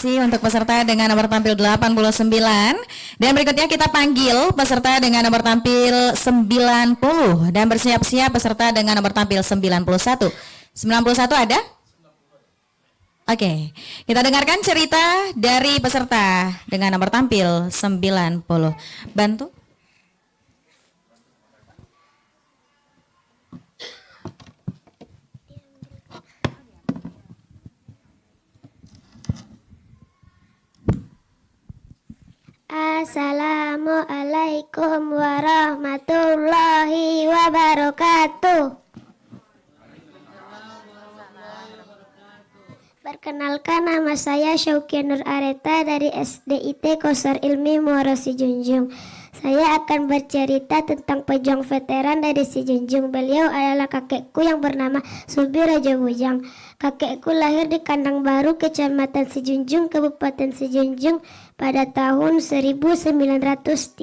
kasih untuk peserta dengan nomor tampil 89. Dan berikutnya kita panggil peserta dengan nomor tampil 90 dan bersiap-siap peserta dengan nomor tampil 91. 91 ada? Oke, kita dengarkan cerita dari peserta dengan nomor tampil 90. Bantu. Assalamualaikum warahmatullahi wabarakatuh. Perkenalkan, nama saya Syaukia Nur Areta dari SDIT Kosar Ilmi Muara Sijunjung. Saya akan bercerita tentang pejuang veteran dari Sijunjung. Beliau adalah kakekku yang bernama Subi Raja Bujang. Kakekku lahir di Kandang Baru, Kecamatan Sijunjung, Kabupaten Sijunjung pada tahun 1930.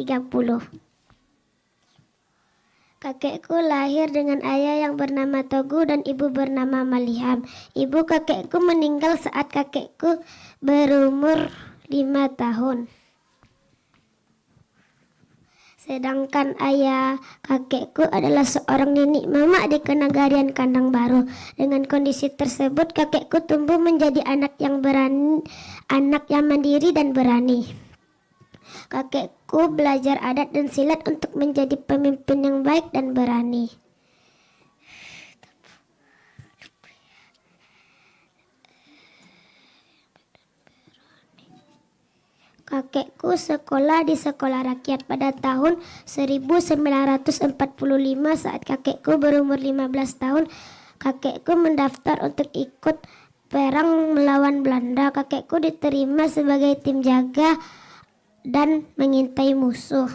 Kakekku lahir dengan ayah yang bernama Togu dan ibu bernama Maliham. Ibu kakekku meninggal saat kakekku berumur 5 tahun. Sedangkan ayah kakekku adalah seorang nenek mama di Kenagarian Kandang Baru. Dengan kondisi tersebut, kakekku tumbuh menjadi anak yang berani, anak yang mandiri dan berani. Kakekku belajar adat dan silat untuk menjadi pemimpin yang baik dan berani. Kakekku sekolah di sekolah rakyat pada tahun 1945 saat kakekku berumur 15 tahun. Kakekku mendaftar untuk ikut perang melawan Belanda. Kakekku diterima sebagai tim jaga dan mengintai musuh.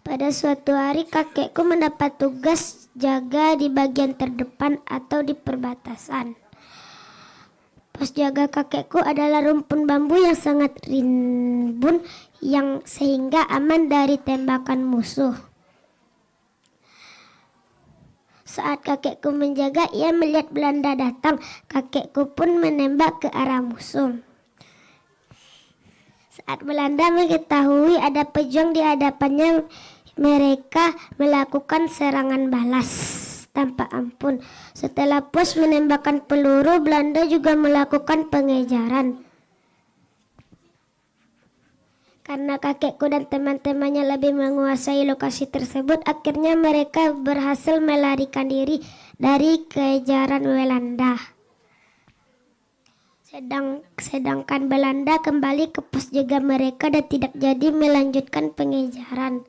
Pada suatu hari kakekku mendapat tugas jaga di bagian terdepan atau di perbatasan. Pos jaga kakekku adalah rumpun bambu yang sangat rimbun yang sehingga aman dari tembakan musuh. Saat kakekku menjaga, ia melihat Belanda datang. Kakekku pun menembak ke arah musuh. Saat Belanda mengetahui ada pejuang di hadapannya, mereka melakukan serangan balas tanpa ampun. Setelah puas menembakkan peluru, Belanda juga melakukan pengejaran. Karena kakekku dan teman-temannya lebih menguasai lokasi tersebut, akhirnya mereka berhasil melarikan diri dari kejaran Belanda. Sedangkan Belanda kembali ke pos jaga mereka dan tidak jadi melanjutkan pengejaran.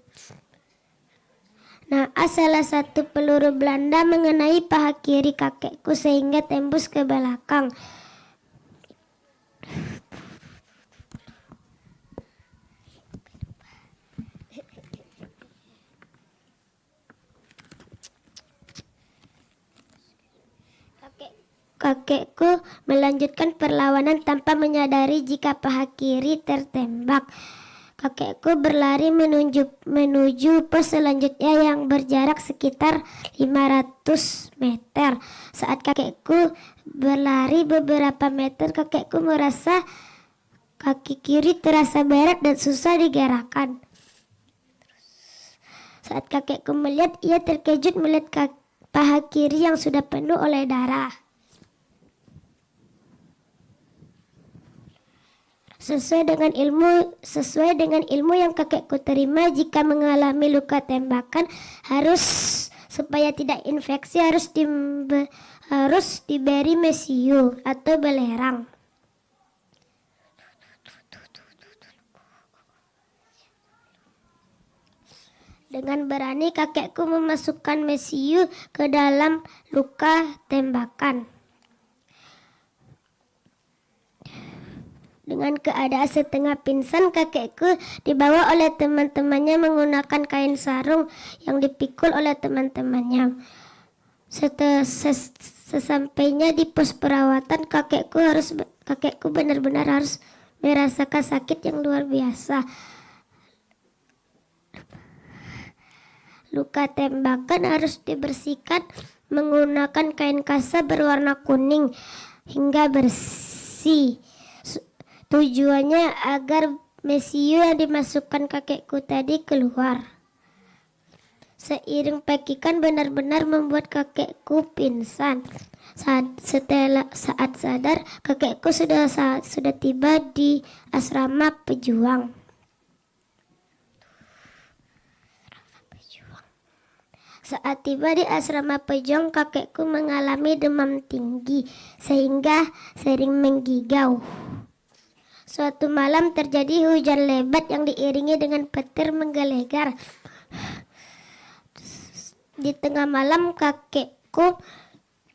Nah, salah satu peluru Belanda mengenai paha kiri kakekku sehingga tembus ke belakang. Kakekku melanjutkan perlawanan tanpa menyadari jika paha kiri tertembak. Kakekku berlari menuju pos selanjutnya yang berjarak sekitar 500 meter. Saat kakekku berlari beberapa meter, kakekku merasa kaki kiri terasa berat dan susah digerakkan. Saat kakekku melihat, ia terkejut melihat paha kiri yang sudah penuh oleh darah. Sesuai dengan ilmu yang kakekku terima, jika mengalami luka tembakan supaya tidak infeksi harus diberi mesiu atau belerang. Dengan berani kakekku memasukkan mesiu ke dalam luka tembakan. Dengan keadaan setengah pingsan, kakekku dibawa oleh teman-temannya menggunakan kain sarung yang dipikul oleh teman-temannya. Sesampainya di pos perawatan, kakekku benar-benar harus merasakan sakit yang luar biasa. Luka tembakan harus dibersihkan menggunakan kain kasa berwarna kuning hingga bersih. Tujuannya agar mesiu yang dimasukkan kakekku tadi keluar. Seiring pekikan benar-benar membuat kakekku pingsan. Saat sadar, kakekku sudah tiba di asrama pejuang. Saat tiba di asrama pejuang, kakekku mengalami demam tinggi sehingga sering menggigau. Suatu malam terjadi hujan lebat yang diiringi dengan petir menggelegar. Di tengah malam kakekku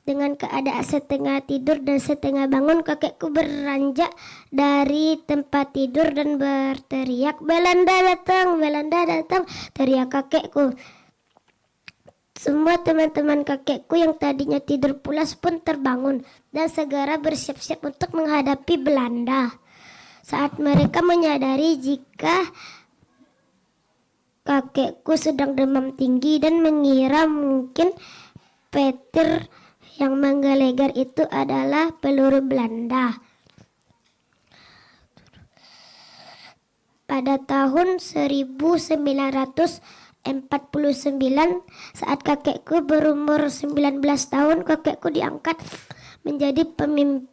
dengan keadaan setengah tidur dan setengah bangun, kakekku beranjak dari tempat tidur dan berteriak, "Belanda datang, Belanda datang!" teriak kakekku. Semua teman-teman kakekku yang tadinya tidur pulas pun terbangun dan segera bersiap-siap untuk menghadapi Belanda. Saat mereka menyadari jika kakekku sedang demam tinggi dan mengira mungkin petir yang menggelegar itu adalah peluru Belanda. Pada tahun 1949, saat kakekku berumur 19 tahun, kakekku diangkat menjadi pemimpin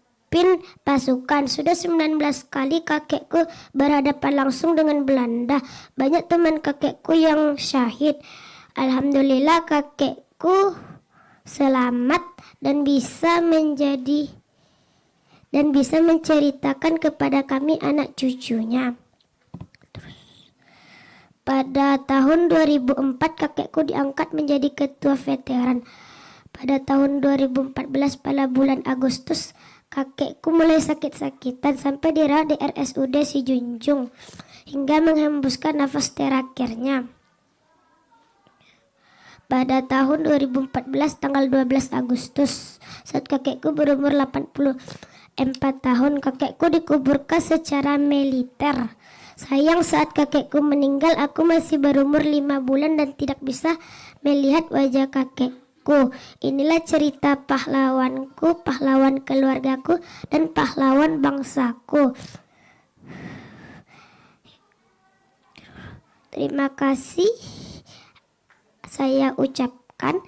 pasukan. Sudah 19 kali kakekku berhadapan langsung dengan Belanda. Banyak teman kakekku yang syahid. Alhamdulillah kakekku selamat dan bisa menceritakan kepada kami anak cucunya. Pada tahun 2004 kakekku diangkat menjadi ketua veteran. Pada tahun 2014 pada bulan Agustus, kakekku mulai sakit-sakitan sampai dirawat di RSUD Sijunjung hingga menghembuskan nafas terakhirnya. Pada tahun 2014 tanggal 12 Agustus, saat kakekku berumur 84 tahun, kakekku dikuburkan secara militer. Sayang, saat kakekku meninggal, aku masih berumur 5 bulan dan tidak bisa melihat wajah kakekku. Inilah cerita pahlawanku, pahlawan keluargaku, dan pahlawan bangsaku. Terima kasih saya ucapkan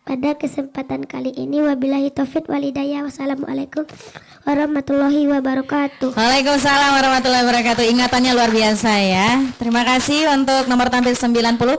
pada kesempatan kali ini. Wabillahi taufik walhidayah. Wassalamualaikum warahmatullahi wabarakatuh. Waalaikumsalam warahmatullahi wabarakatuh. Ingatannya luar biasa ya. Terima kasih untuk nomor tampil 90.